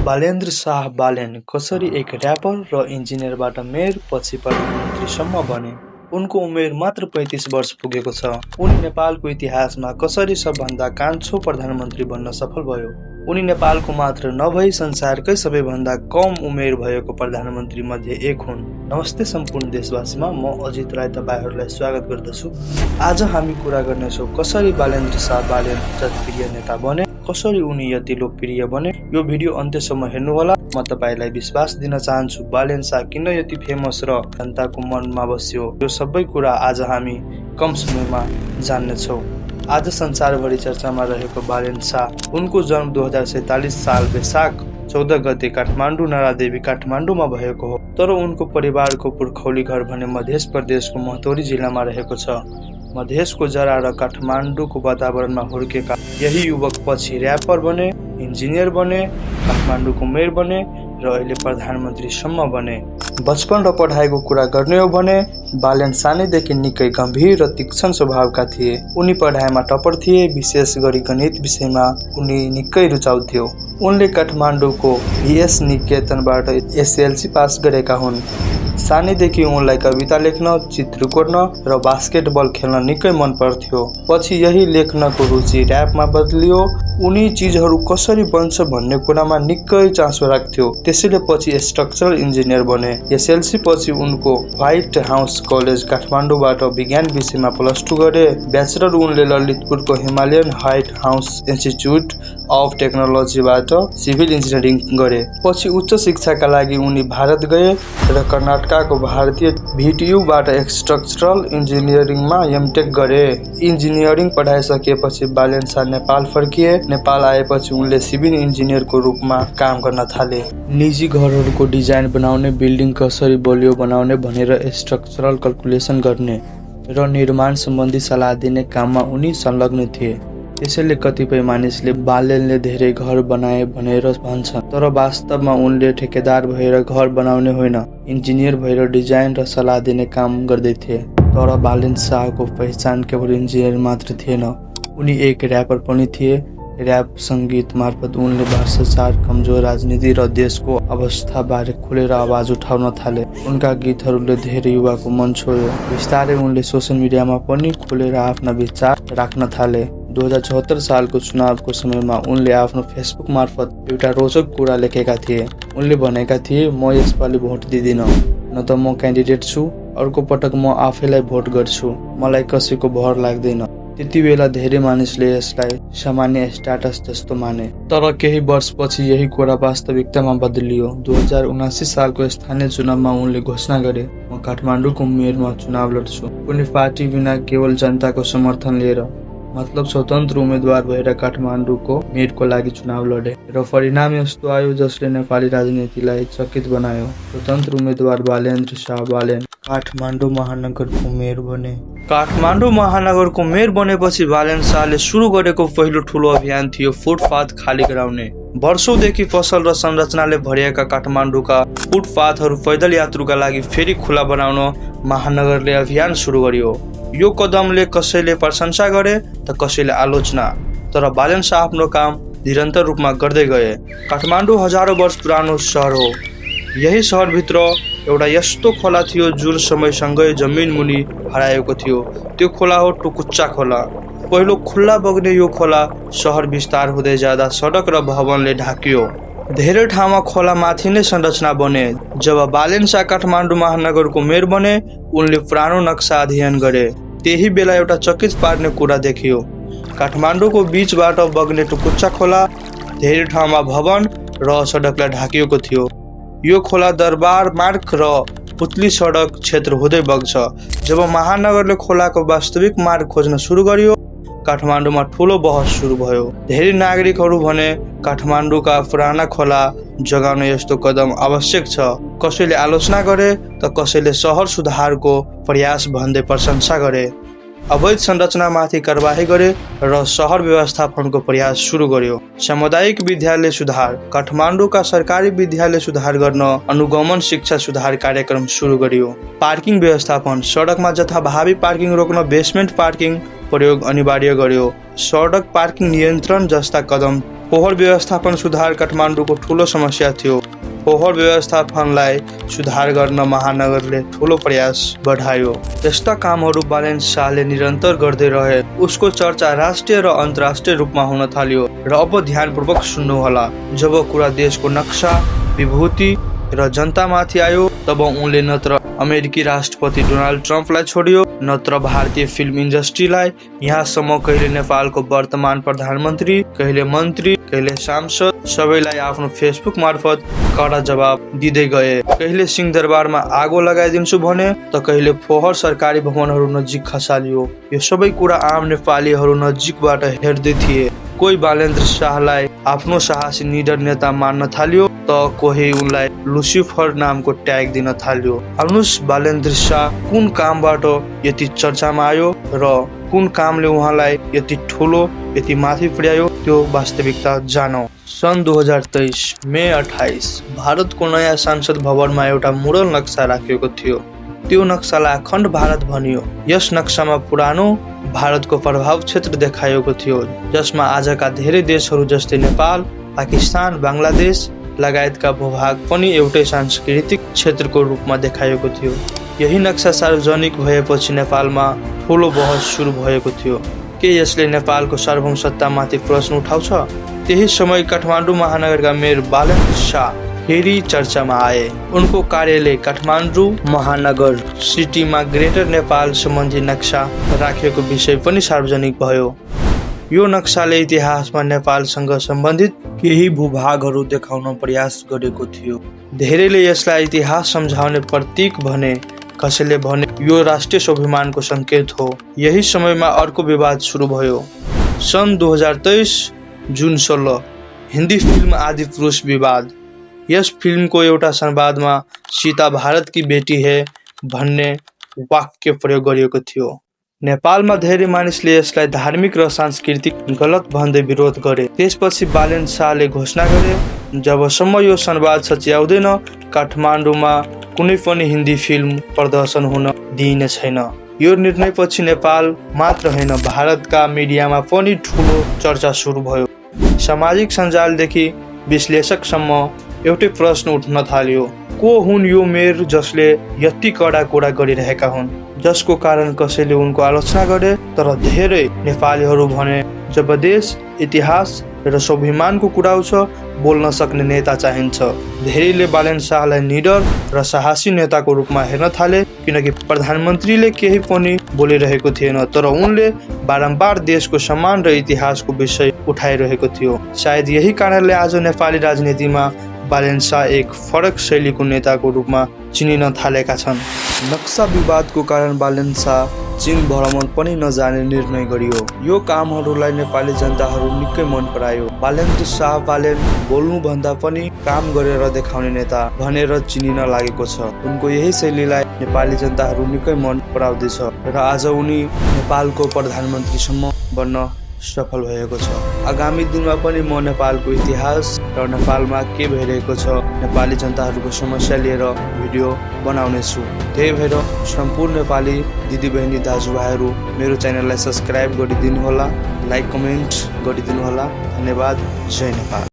बालेन्द्र शाह बालेन कसरी एक र्यापर र इन्जिनियरबाट मेयर पछि प्रधानमन्त्रीसम्म बने। उनको उमेर मात्र 35 वर्ष पुगेको छ। उनी नेपालको इतिहासमा कसरी सबभन्दा कान्छो प्रधानमन्त्री बन्न सफल भयो। उनी नेपालको मात्र नभई संसारकै सबैभन्दा कम उमेर भएको प्रधानमन्त्री मध्ये एक हुन्। नमस्ते सम्पूर्ण देशवासीमा, म अजित राई तपाईहरुलाई स्वागत गर्दछु। आज हामी कुरा गर्नेछौँ कसरी बालेन्द्र शाह बालेन जनप्रिय नेता बने, कसरी उनी यति लोकप्रिय बने। यो भिडियो अन्त्यसम्म हेर्नुहोला। म तपाईलाई विश्वास दिन चाहन्छु बालेन शाह किन यति फेमस र जनताको मनमा बस्यो। यो सबै कुरा आज हामी कम समयमा जान्नेछौँ। आज संसारभरि चर्चामा रहेको बालेन शाह, उनको जन्म 2047 साल वैशाख 14 गते काठमाडौँ नरादेवी काठमाडौँमा भएको हो। तर उनको परिवारको पुर्खौली घर भने मध्य प्रदेशको महतौरी जिल्लामा रहेको छ। मधेसको जरा र काठमाडौँको वातावरणमा हुर्केका यही युवक पछि र्यापर बने, इन्जिनियर बने, काठमाडौँको मेयर बने र अहिले प्रधानमन्त्रीसम्म बने। बचपन र पढाइको कुरा गर्ने हो भने बालेन सानैदेखि निकै गम्भीर र तीक्ष्ण स्वभावका थिए। उनी पढाइमा टपर थिए, विशेष गरी गणित विषयमा उनी निकै रुचाउँथ्यो। उनले काठमाडौँको VS निकेतनबाट SLC पास गरेका हुन्। सानैदेखि उनलाई कविता लेख्न, चित्र कोर्न र बास्केटबल खेल्न निकै मन पर्थ्यो। पछि यही लेख्नको रुचि र्यापमा बदलियो। उनी चीजहरू कसरी बन्छ भन्ने कुरामा निकै चासो राख्थ्यो। त्यसैले पछि स्ट्रक्चरल इन्जिनियर बने। SLC पछि उनको व्हाइट हाउस कलेज काठमाडौँबाट विज्ञान विषयमा +2 गरे। ब्याचलर उनले ललितपुरको Himalayan White House Institute of टेक्नोलोजीबाट सिभिल इन्जिनियरिङ गरे। पछि उच्च शिक्षाका लागि उनी भारत गए र कर्नाटकको भारतीय VTUबाट स्ट्रक्चरल इन्जिनियरिङमा MTech गरे। इन्जिनियरिङ पढाइसकेपछि बालेन शाह नेपाल फर्किए। नेपाल आएपछि उनले सिभिल इन्जिनियरको रूपमा काम गर्न थाले। निजी घरहरूको डिजाइन बनाउने, बिल्डिङ कसरी बलियो बनाउने भनेर स्ट्रक्चरल क्याल्कुलेसन गर्ने र निर्माण सम्बन्धी सल्लाह दिने काममा उनी संलग्न थिए। त्यसैले कतिपय मानिसले बालेनले धेरै घर बनाए भनेर भन्छन्, तर वास्तवमा उनले ठेकेदार भएर घर बनाउने होइन, इन्जिनियर भएर डिजाइन र सल्लाह दिने काम गर्दै थिए। तर बालेन शाहको पहिचान केवल इन्जिनियर मात्र थिएन, उनी एक र्यापर पनि थिए। र्याप सङ्गीत मार्फत उनले भ्रष्टाचार, कमजोर राजनीति र देशको अवस्थाबारे खुलेर आवाज उठाउन थाले। उनका गीतहरूले धेरै युवाको मन छोयो। बिस्तारै उनले सोसल मिडियामा पनि खुलेर आफ्ना विचार राख्न थाले। 2074 सालको चुनावको समयमा उनले आफ्नो फेसबुक मार्फत एउटा रोचक कुरा लेखेका थिए। उनले भनेका थिए, म यसपालि भोट दिदिन, न त म क्यान्डिडेट छु, अर्को पटक म आफैलाई भोट गर्छु, मलाई कसैको भर लाग्दैन। त्यति बेला धेरै मानिसले यसलाई सामान्य स्ट्याटस जस्तो माने। तर केही वर्षपछि यही कुरा वास्तविकतामा बदलियो। 2079 सालको स्थानीय चुनावमा उनले घोषणा गरे, म काठमाडौँको मेयरमा चुनाव लड्छु। कुनै पार्टी बिना केवल जनताको समर्थन लिएर, मतलब स्वतन्त्र उम्मेदवार भएर काठमाडौँको मेयरको लागि चुनाव लडे र परिणाम यस्तो आयो जसले नेपाली राजनीतिलाई चकित बनायो। स्वतन्त्र उम्मेदवार बालेन्द्र शाह बालेन काठमाडौँ महानगरको मेयर बने। काठमाडौँ महानगरको मेयर बनेपछि बालेन शाहले सुरु गरेको पहिलो ठुलो अभियान थियो फुटपाथ खाली गराउने। वर्षौंदेखि फसल र संरचनाले भरिएका काठमाडौँका फुटपाथहरू पैदल यात्रुका लागि फेरि खुला बनाउन महानगरले अभियान सुरु गर्यो। यो कदमले कसैले प्रशंसा गरे त कसैले आलोचना, तर बालेन शाह आफ्नो काम निरन्तर रूपमा गर्दै गए। काठमाडौँ हजारौं वर्ष पुरानो सहर हो। यही सहरभित्र एउटा यस्तो खोला थियो जुन समयसँगै जमिन मुनि हराएको थियो। त्यो खोला हो टुकुच्चा खोला। पहिलो खुल्ला बग्ने यो खोला सहर विस्तार हुँदै जाँदा सडक र भवनले ढाकियो। धेरै ठाउँमा खोला माथि नै संरचना बने। जब बालेन शाह काठमाडौँ महानगरको मेयर बने, उनले पुरानो नक्सा अध्ययन गरे। त्यही बेला एउटा चकित पार्ने कुरा देखियो। काठमाडौँको बीचबाट बग्ने टुकुच्चा खोला धेरै ठाउँमा भवन र सडकलाई ढाकिएको थियो। यो खोला दरबार मार्ग र पुतली सडक क्षेत्र हुँदै बग्छ। जब महानगरले खोलाको वास्तविक मार्ग खोज्न सुरु गर्यो, काठमाडौँमा ठुलो बहस सुरु भयो। धेरै नागरिकहरू भने काठमाडौँका पुराना खोला जगाउन यस्तो कदम आवश्यक छ। कसैले आलोचना गरे त कसैले सहर सुधारको प्रयास भन्दै प्रशंसा गरे। अवैध संरचनामाथि कारबाही गरे र सहर व्यवस्थापनको प्रयास सुरु गर्यो। सामुदायिक विद्यालय सुधार, काठमाडौँका सरकारी विद्यालय सुधार गर्न अनुगमन शिक्षा सुधार कार्यक्रम सुरु गरियो। पार्किङ व्यवस्थापन, सडकमा जथाभावी पार्किङ रोक्न बेसमेन्ट पार्किङ प्रयोग अनिवार्य गर्यो। सडक पार्किङ नियन्त्रण जस्ता कदम फोहोर व्यवस्थापन सुधार काठमाडौँको ठूलो समस्या थियो। फोहोर व्यवस्थापनलाई सुधार गर्न महानगरले ठूलो प्रयास बढायो। यस्ता कामहरू बालेन शाहले निरन्तर गर्दै रहे। उसको चर्चा राष्ट्रिय र अन्तर्राष्ट्रिय रूपमा हुन थाल्यो। र अब ध्यानपूर्वक सुन्नुहोला, जब कुरा देशको नक्सा, विभूति र जनतामाथि आयो तब उनले नत्र अमेरिकी राष्ट्रपति डोनाल्ड ट्रम्पलाई छोडियो, नत्र भारतीय फिल्म इन्डस्ट्रीलाई। यहाँसम्म कहिले नेपालको वर्तमान प्रधानमन्त्री, कहिले मन्त्री, कहिले सांसद सबैलाई आफ्नो फेसबुक मार्फत कडा जवाब दिँदै गए। कहिले सिंहदरबारमा आगो लगाइदिन्छु भने त कहिले फोहोर सरकारी भवनहरू नजिक खसालियो। यो सबै कुरा आम नेपालीहरू नजिकबाट हेर्दै थिए। कोही बालेन्द्र शाहलाई आफ्नो साहसी निडर नेता मान्न थाल्यो त कोही उनलाई लुसिफर नामको ट्याग दिन थाल्यो। आउनुहोस्, बालेन्द्र शाह कुन कामबाट यति चर्चामा आयो र कुन कामले उहाँलाई यति ठुलो, यति माथि पुर्यायो, त्यो वास्तविकता जानौँ। सन् 2023 मे 28 भारतको नयाँ संसद भवनमा एउटा मुरल नक्सा राखिएको थियो। त्यो नक्सालाई अखण्ड भारत भनियो। यस नक्सामा पुरानो भारतको प्रभाव क्षेत्र देखाइएको थियो, जसमा आजका धेरै देशहरू जस्तै नेपाल, पाकिस्तान, बङ्गलादेश लगायतका भूभाग पनि एउटै सांस्कृतिक क्षेत्रको रूपमा देखाइएको थियो। यही नक्सा सार्वजनिक भएपछि नेपालमा ठुलो बहस सुरु भएको थियो। के यसले नेपालको सार्वभौमसत्तामाथि प्रश्न उठाउँछ? त्यही समय काठमाडौँ महानगरका मेयर बालेन्द्र शाह फेरि चर्चामा आए। उनको कार्यालय काठमाडौँ महानगर सिटीमा ग्रेटर नेपाल सम्बन्धी नक्सा राखेको विषय पनि सार्वजनिक भयो। यो नक्साले इतिहासमा नेपालसँग सम्बन्धित केही भूभागहरू देखाउन प्रयास गरेको थियो। धेरैले यसलाई इतिहास सम्झाउने प्रतीक भने, कसैले भने यो राष्ट्रिय स्वाभिमानको सङ्केत हो। यही समयमा अर्को विवाद सुरु भयो। सन् 2023 जुन 16 हिन्दी फिल्म आदिपुरुष विवाद। यस फिल्मको एउटा संवादमा सीता भारत की बेटी है भन्ने वाक्य प्रयोग गरिएको थियो। नेपालमा धेरै मानिसले यसलाई धार्मिक र सांस्कृतिक गलत भन्दै विरोध गरे। त्यसपछि बालेन शाहले घोषणा गरे, जबसम्म यो संवाद सच्याउँदैन काठमाडौँमा कुनै पनि हिन्दी फिल्म प्रदर्शन हुन दिइने छैन। यो निर्णयपछि नेपाल मात्र होइन, भारतका मिडियामा पनि ठुलो चर्चा सुरु भयो। सामाजिक सञ्जालदेखि विश्लेषकसम्म एउटै प्रश्न उठ्न थाल्यो, को हुन् यो मेयर जसले यति कडा कुरा गरिरहेका हुन्? जसको कारण कसैले उनको आलोचना गरे, तर धेरै नेपालीहरू भने जब देश, इतिहास र स्वाभिमानको कुरा आउँछ बोल्न सक्ने नेता चाहिन्छ। धेरैले बालेन शाहलाई निडर र साहसी नेताको रूपमा हेर्न थाले, किनकि प्रधानमन्त्रीले केही पनि बोलिरहेको थिएन, तर उनले बारम्बार देशको सम्मान र इतिहासको विषय उठाइरहेको थियो। सायद यही कारणले आज नेपाली राजनीतिमा बालेन शाह एक फरक शैलीको नेताको रूपमा चिनिन थालेका छन्। नक्सा विवादको कारण बालेन शाह चीन भ्रमण पनि नजाने निर्णय गरियो। यो कामहरूलाई नेपाली जनताहरू निकै मन परायो। बालेन्द्र शाह बालेन बोल्नुभन्दा पनि काम गरेर देखाउने नेता भनेर चिनिन लागेको छ। उनको यही शैलीलाई नेपाली जनताहरू निकै मन पराउँदैछ र आज उनी नेपालको प्रधानमन्त्रीसम्म बन्न सफल भएको छ। आगामी दिनमा पनि म नेपालको इतिहास र नेपालमा के भइरहेको छ, नेपाली जनताहरूको समस्या लिएर भिडियो बनाउनेछु। त्यही भएर सम्पूर्ण नेपाली दिदीबहिनी दाजुभाइहरू मेरो च्यानललाई सब्सक्राइब गरिदिनु होला, लाइक कमेन्ट गरिदिनु होला। धन्यवाद। जय नेपाल।